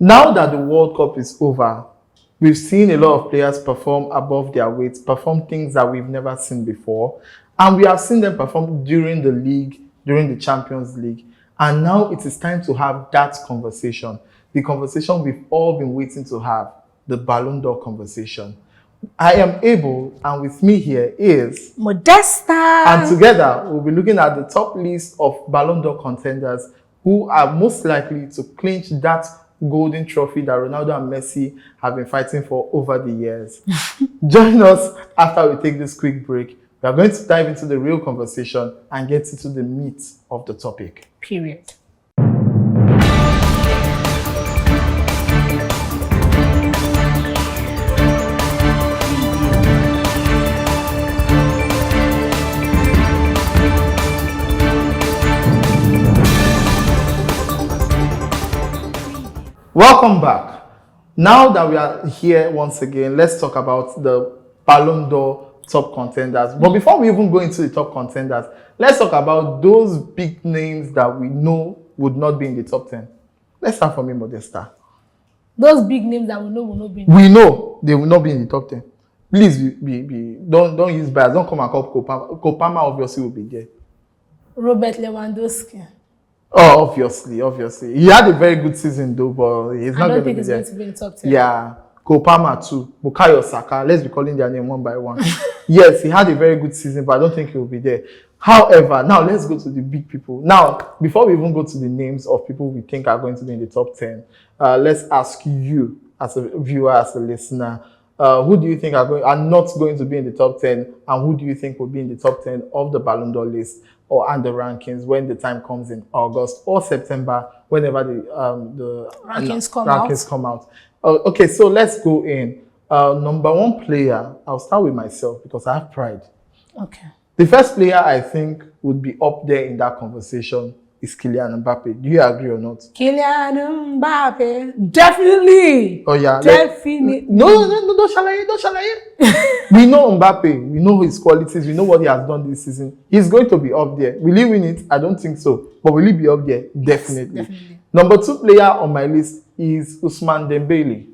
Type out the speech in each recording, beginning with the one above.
Now that the World Cup is over, we've seen a lot of players perform above their weight, perform things that we've never seen before. And we have seen them perform during the league, during the Champions League. And now it is time to have that conversation. The conversation we've all been waiting to have, the Ballon d'Or conversation. I am Abel, and with me here is Modesta. And together, we'll be looking at the top list of Ballon d'Or contenders who are most likely to clinch that golden trophy that Ronaldo and Messi have been fighting for over the years. Join us after we take this quick break. We are going to dive into the real conversation and get into the meat of the topic. Period. Welcome back. Now that we are here once again, let's talk about the Ballon d'Or top contenders. But before we even go into the top contenders, let's talk about those big names that we know would not be in the top 10. Let's start from you, Modesta. Those big names that we know will not be. We know they will not be in the top 10. Please don't use bias. Don't come and call Kopama. Kopama obviously will be there. Robert Lewandowski. Oh, obviously. He had a very good season though, but he's not going to be there. I don't think he's going to be in the top 10. Yeah. Kopama too. Bukayo Saka. Let's be calling their name one by one. Yes, he had a very good season, but I don't think he will be there. However, now let's go to the big people. Now, before we even go to the names of people we think are going to be in the top 10, let's ask you as a viewer, as a listener, who do you think are not going to be in the top 10, and who do you think will be in the top 10 of the Ballon d'Or list and the rankings when the time comes in August or September, whenever the rankings come out. Okay, so let's go in. Number one player, I'll start with myself because I have pride. Okay. The first player I think would be up there in that conversation is Kylian Mbappe. Do you agree or not? Kylian Mbappe. Definitely. Oh yeah. Definitely. No, don't shalaye. We know Mbappe. We know his qualities. We know what he has done this season. He's going to be up there. Will he win it? I don't think so. But will he be up there? Definitely. Yes, definitely. Number two player on my list is Ousmane Dembele.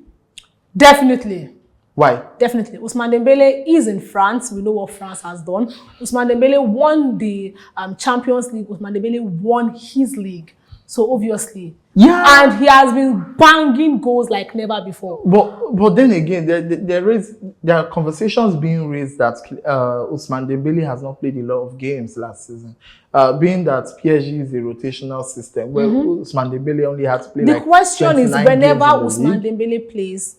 Definitely. Why? Definitely. Ousmane Dembele is in France. We know what France has done. Ousmane Dembele won the Champions League. Ousmane Dembele won his league. So obviously. Yeah. And he has been banging goals like never before. But then again, there are conversations being raised that Ousmane Dembele has not played a lot of games last season. Being that PSG is a rotational system where Ousmane Dembele only had to play the question is, whenever Ousmane league. Dembele plays,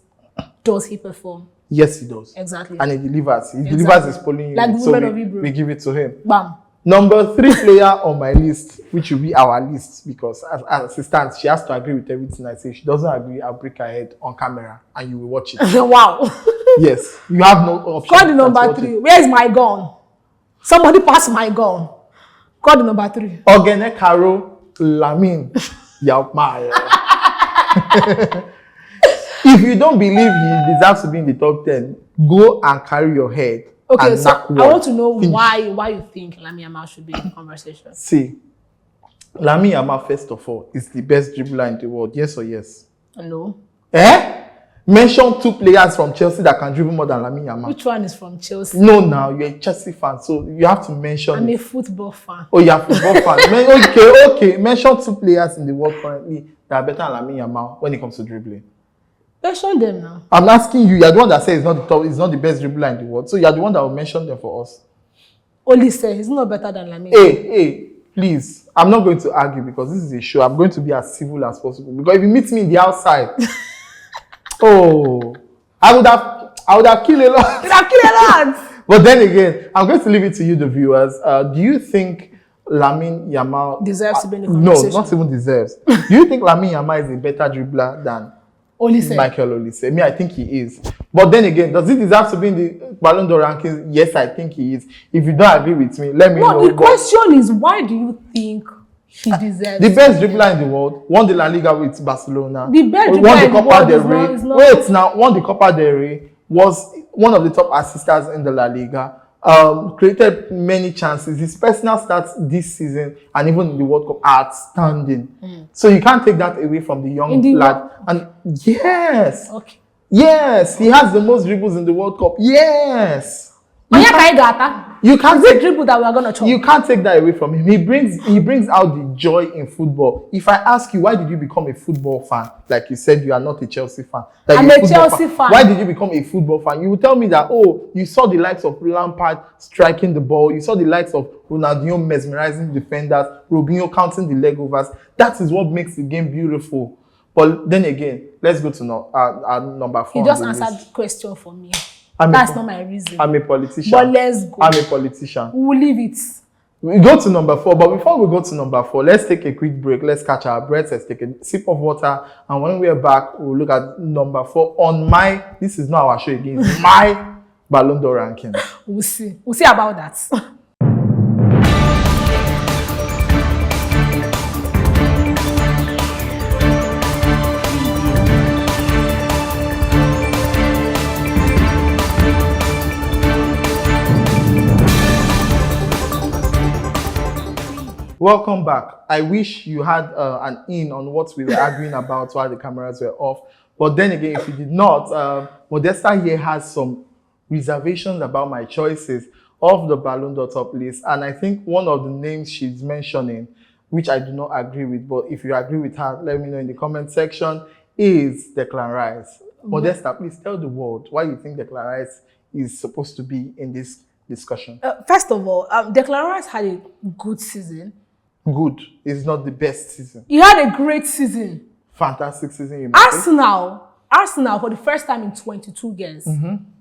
does he perform? Yes, he does. Exactly. And he delivers. He delivers his polling unit. Like the women of Hebrew. We give it to him. Bam. Number three player on my list, which will be our list, because as it stands, she has to agree with everything I say. If she doesn't agree, I'll break her head on camera and you will watch it. Wow. Yes. You have no option. Call the number three. Where is my gun? Somebody pass my gun. Call the number three. Ogene Karo Lamin Yaupma. If you don't believe he deserves to be in the top 10, go and carry your head. Okay, so I want to know why you think Lamine Yamal should be in the conversation. See, Lamine Yamal, first of all, is the best dribbler in the world. Yes or yes? No. Mention two players from Chelsea that can dribble more than Lamine Yamal. Which one is from Chelsea? No, now you're a Chelsea fan, so you have to mention. I'm a football fan. Oh, you're a football fan. Okay. Mention two players in the world currently that are better than Lamine Yamal when it comes to dribbling. Mention them now. I'm asking you. You're the one that says it's not the best dribbler in the world. So you're the one that will mention them for us. Only say he's not better than Lamine. Hey, please. I'm not going to argue because this is a show. I'm going to be as civil as possible. Because if you meet me in the outside, I would have killed a lot. You'd have killed a lot. But then again, I'm going to leave it to you, the viewers. Do you think Lamine Yamal deserves to be in the conversation? No, not even deserves. Do you think Lamine Yamal is a better dribbler than Olise? Michael Olise? Me, I think he is. But then again, does he deserve to be in the Ballon d'Or rankings? Yes, I think he is. If you don't agree with me, let me know. No, the question is, why do you think he deserves the best dribbler in the world? Won the La Liga with Barcelona. The best won dribbler the in the Copa world del is Rey. not- Wait, now won the Copa del Rey. Was one of the top assisters in the La Liga. created many chances. His personal stats this season and even in the World Cup are outstanding. So you can't take that away from the young lad. And yes, yes, he has the most dribbles in the World Cup. Yes. You can't take dribble that we are gonna chop. You can't take that away from him. He brings out the joy in football. If I ask you, why did you become a football fan? Like you said, you are not a Chelsea fan. I'm a Chelsea fan. Why did you become a football fan? You will tell me that, oh, you saw the likes of Lampard striking the ball. You saw the likes of Ronaldinho mesmerizing defenders, Robinho counting the leg overs. That is what makes the game beautiful. But then again, let's go to number 4. You just answered the question for me. That's not my reason. I'm a politician. But let's go. I'm a politician. We'll leave it. We go to number 4, but before we go to number 4, let's take a quick break. Let's catch our breath. Let's take a sip of water. And when we're back, we'll look at number 4 on this is not our show again, it's my Ballon d'Or ranking. We'll see. We'll see about that. Welcome back. I wish you had an in on what we were arguing about while the cameras were off. But then again, if you did not, Modesta here has some reservations about my choices of the Ballon d'Or top list. And I think one of the names she's mentioning, which I do not agree with, but if you agree with her, let me know in the comment section, is Declan Rice. Modesta, please tell the world why you think Declan Rice is supposed to be in this discussion. First of all, Declan Rice had a good season. Good. It's not the best season. He had a great season. Fantastic season. You Arsenal, for the first time in 22 years,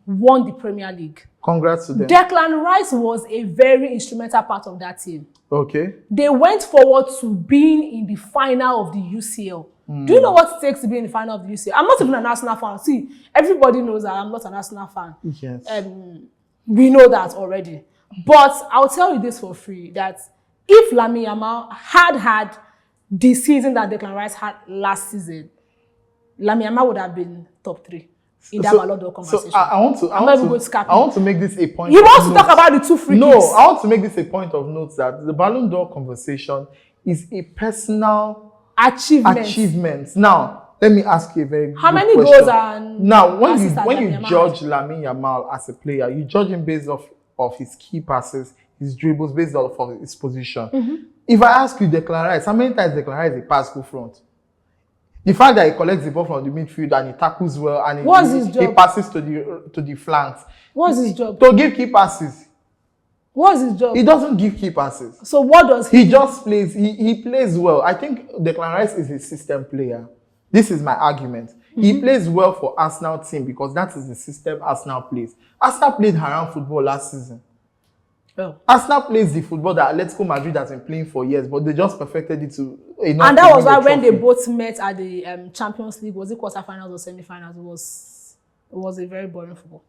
won the Premier League. Congrats to them. Declan Rice was a very instrumental part of that team. Okay. They went forward to being in the final of the UCL. Do you know what it takes to be in the final of the UCL? I'm not even an Arsenal fan. See, everybody knows that I'm not an Arsenal fan. Yes. We know that already. But I'll tell you this for free, that if Lamine Yamal had the season that Declan Rice had last season, Lamine Yamal would have been top 3 in that Ballon d'Or conversation. So I want to make this a point. He wants to talk about the 2 free kicks. No, I want to make this a point of note that the Ballon d'Or conversation is a personal achievement. Now, let me ask you a very good question. How many goals and now, when you judge Lamine Yamal as a player, you judge him based off his key passes, his dribbles, based off of his position. If I ask you Declan Rice, how many times Declan Rice he pass go front? The fact that he collects the ball from the midfield and he tackles well and he passes to the flanks. What's his job? To give key passes. What's his job? He doesn't give key passes. So what does he do? He just plays. He plays well. I think Declan Rice is a system player. This is my argument. He plays well for Arsenal team because that is the system Arsenal plays. Arsenal played haram football last season. Oh. Arsenal plays the football that Atletico Madrid has been playing for years, but they just perfected it to enough. And that was why when they both met at the Champions League, was it quarterfinals or semi-finals? It was a very boring football.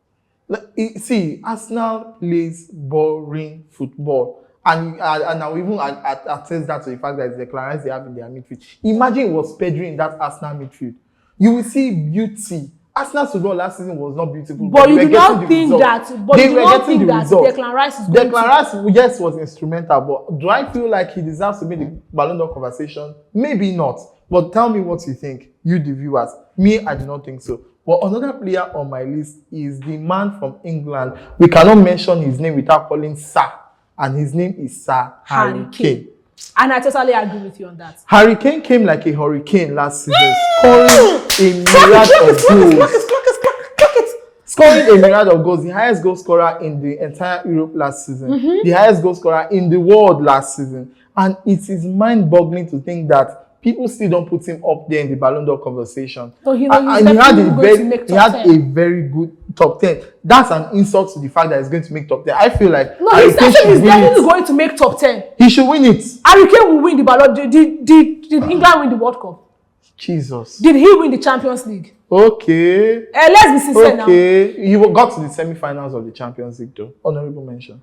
See, Arsenal plays boring football. And I will even attest that to the fact that it's the Declan Rice they have in their midfield. Imagine it was Pedri in that Arsenal midfield. You will see beauty. Arsenal's football last season was not beautiful. But you do not think that Declan Rice is going Declan Rice, yes, was instrumental, but do I feel like he deserves to be the Ballon d'Or conversation? Maybe not. But tell me what you think, you the viewers. Me, I do not think so. But another player on my list is the man from England. We cannot mention his name without calling Sir. And his name is Sir Harry Kane. And I totally agree with you on that. Harry Kane came like a hurricane last season, scoring a myriad of goals. Scoring a myriad of goals. The highest goal scorer in the entire Europe last season. The highest goal scorer in the world last season. And it is mind-boggling to think that people still don't put him up there in the Ballon d'Or conversation. So he had a very good top 10. That's an insult to the fact that he's going to make top 10. I feel like no, he's definitely going to make top 10. He should win it. Harry Kane will win the Ballon. Did England win the World Cup? Jesus. Did he win the Champions League? Okay. Let's be sincere now. Okay. He got to the semi-finals of the Champions League though. Honorable mention.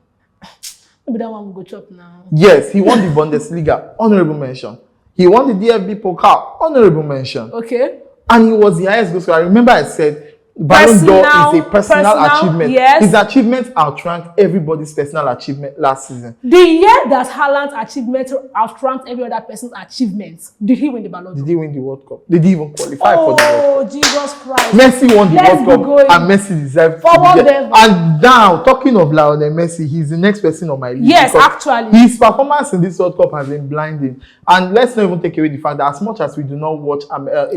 Maybe that one will go chop now. Yes, he won the Bundesliga. Honorable mention. He won the DFB Pokal. Honorable mention. Okay. And he was the highest goal scorer. I remember I said, Ballon d'Or is a personal achievement. Yes. His achievements outranked everybody's personal achievement last season. The year that Haaland's achievement outranked every other person's achievements, did he win the Ballon d'Or? Did he win the World Cup? Did he even qualify for the World Cup? Oh, Jesus Christ. Messi won the Let's World be Cup going. and Messi deserved to Forward be there. them. And now, talking of Lionel Messi, he's the next person on my list. Yes, because actually. his performance in this World Cup has been blinding. And let's not even take away the fact that as much as we do not watch a lot of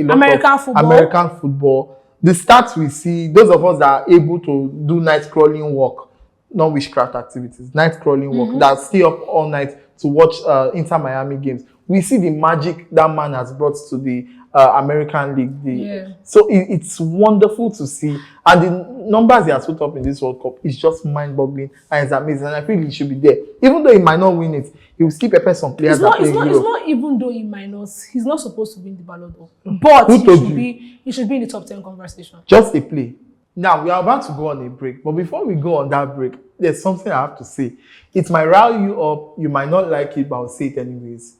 American football, the stats we see, those of us that are able to do night crawling work, not witchcraft activities, night crawling work, that stay up all night to watch Inter Miami games, we see the magic that man has brought to the American League. So it's wonderful to see. And the numbers he has put up in this World Cup is just mind-boggling and it's amazing. And I feel he should be there. Even though he might not win it, he will still prepare some players that play Europe. It's not even though he might not. He's not supposed to win the Ballon d'Or. But he should be in the top 10 conversation. Just a play. Now, we are about to go on a break. But before we go on that break, there's something I have to say. It might rile you up. You might not like it, but I'll say it anyways.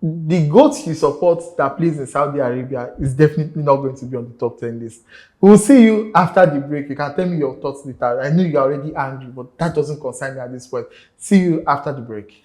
The GOAT you support that plays in Saudi Arabia is definitely not going to be on the top 10 list. We'll see you after the break. You can tell me your thoughts later. I know you're already angry, but that doesn't concern me at this point. See you after the break.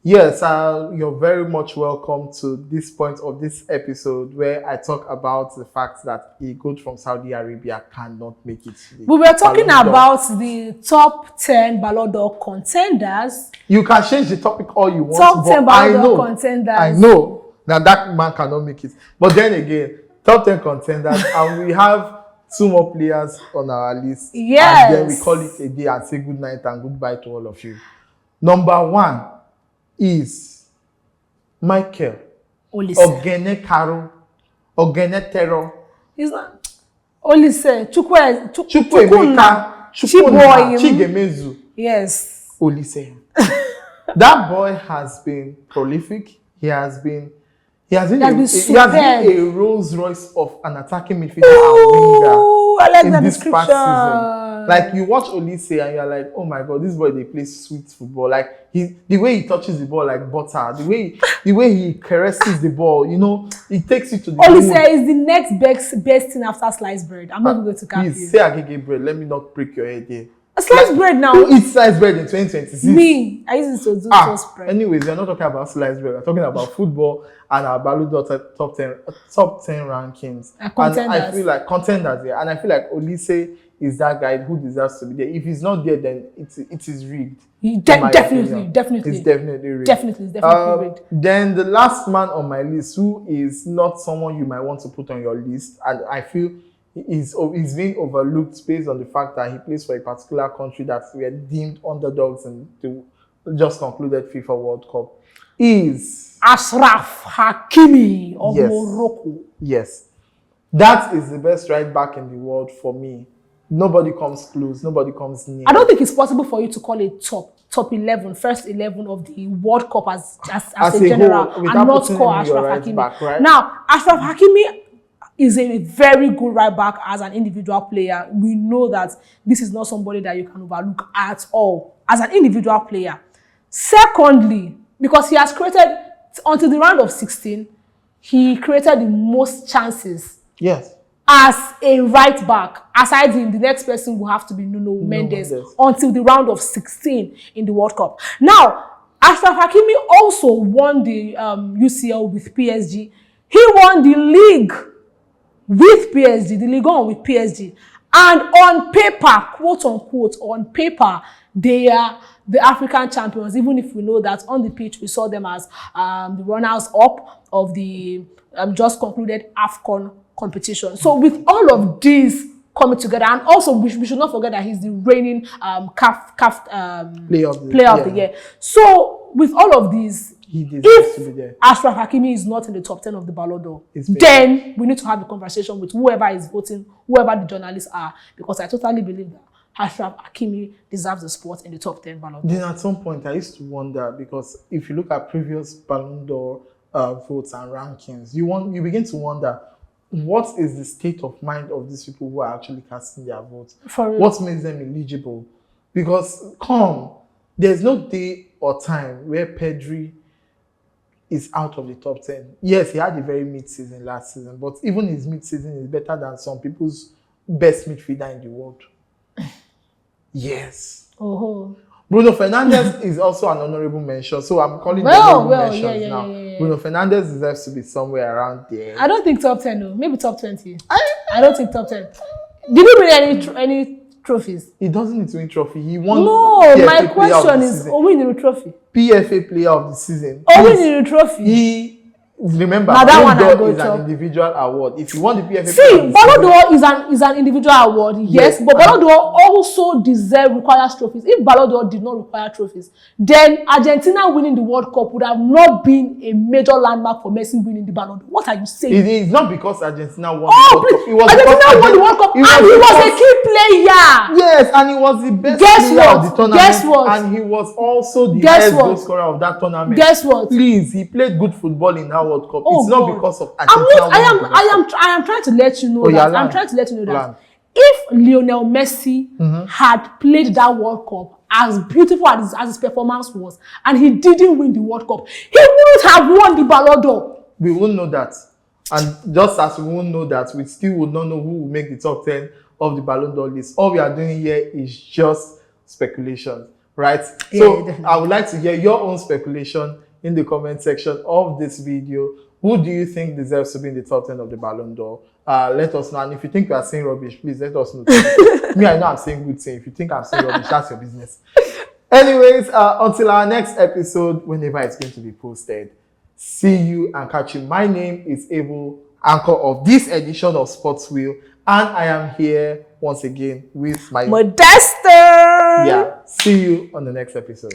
Yes, you're very much welcome to this point of this episode where I talk about the fact that a GOAT from Saudi Arabia cannot make it. We were talking about the top 10 Ballon d'Or contenders. You can change the topic all you want. Top 10 Ballon d'Or contenders. I know that man cannot make it. But then again, top 10 contenders, and we have 2 more players on our list. Yes. And then we call it a day and say good night and goodbye to all of you. Number 1 is Michael Ogenekaro. He's not Olise Chukwuemeka Chigemezu. Yes. Olise. That boy has been prolific. He has been a Rolls Royce of an attacking midfielder and winger. I like in that this description. past season. Like you watch Olise and you're like, oh my god, this boy they play sweet football. Like the way he touches the ball like butter, the way he caresses the ball, you know, it takes you to the Olise is the next best thing after sliced bread. I'm not going to cap you. Please say agege bread. Let me not break your head here. Sliced bread now. Who eats sliced bread in 2026? Me. I used to do toast bread. Anyways, we're not talking about sliced bread. We're talking about football and our Ballon d'Or top 10 rankings. And I feel like contenders, yeah. And I feel like Olise is that guy who deserves to be there. If he's not there, then it is rigged. Definitely. It's definitely rigged. Definitely rigged. Then the last man on my list, who is not someone you might want to put on your list, and I feel he's being overlooked based on the fact that he plays for a particular country that were deemed underdogs in the just concluded FIFA World Cup, is Achraf Hakimi of Morocco. Yes. That is the best right back in the world for me. Nobody comes close. Nobody comes near. I don't think it's possible for you to call it top 11, first 11 of the World Cup as a general whole, and not call Achraf Hakimi. Back, right? Now, Achraf Hakimi is a very good right back as an individual player. We know that this is not somebody that you can overlook at all as an individual player. Secondly, because he has created, until the round of 16, he created the most chances. Yes. As a right back, aside him, the next person will have to be Nuno Mendes until the round of 16 in the World Cup. Now, Achraf Hakimi also won the UCL with PSG. He won the league with PSG, the Ligue 1 with PSG. And on paper, quote unquote, on paper, they are the African champions, even if we know that on the pitch we saw them as the runners-up of the just concluded AFCON competition. So with all of these coming together, and also we should not forget that he's the reigning CAF player of the year. So with all of these, if Achraf Hakimi is not in the top 10 of the Ballon d'Or, then we need to have a conversation with whoever is voting, whoever the journalists are, because I totally believe that Achraf Hakimi deserves a spot in the top 10 Ballon d'Or. Then at some point, I used to wonder, because if you look at previous Ballon d'Or votes and rankings, you begin to wonder, what is the state of mind of these people who are actually casting their votes? For real. What makes them eligible? Because there's no day or time where Pedri is out of the top 10. Yes, he had a very mid-season last season, but even his mid-season is better than some people's best midfielder in the world. Yes. Oh. Bruno Fernandes is also an honorable mention, so I'm calling them honorable mentions now. Bruno Fernandes deserves to be somewhere around there. I don't think top 10, no. Maybe top 20. I don't think top 10. Did he win any trophies? He doesn't need to win trophy. He won. No, PFA my player question is, winning the trophy? PFA player of the season. Winning the trophy? Remember, that Ballon one d'Or is an individual award. If you won the PFA See, Ballon d'Or is an individual award, yes, but Ballon d'Or also requires trophies. If Ballon d'Or did not require trophies, then Argentina winning the World Cup would have not been a major landmark for Messi winning the Ballon d'Or. What are you saying? It is not because Argentina won the World Cup. It was Argentina won the World Cup and he was a key player. Yes, and he was the best player of the tournament. Guess what? And he was also the best goal scorer of that tournament. Guess what? Please, he played good football in that World Cup. It's not because of Argentina. I am trying to let you know I'm trying to let you know that if Lionel Messi had played that World Cup as beautiful as his performance was, and he didn't win the World Cup, he wouldn't have won the Ballon d'Or. We won't know that. And just as we won't know that, we still would not know who will make the top 10 of the Ballon d'Or list. All we are doing here is just speculation, right? So definitely. I would like to hear your own speculation in the comment section of this video. Who do you think deserves to be in the top 10 of the Ballon d'Or? Let us know. And if you think we are saying rubbish, please let us know. Me, I know I'm saying good thing. If you think I'm saying rubbish, that's your business. Anyways, until our next episode, whenever it's going to be posted, see you and catch you. My name is Abel, anchor of this edition of Sports Wheel, and I am here once again with my Modesta. Yeah. See you on the next episode.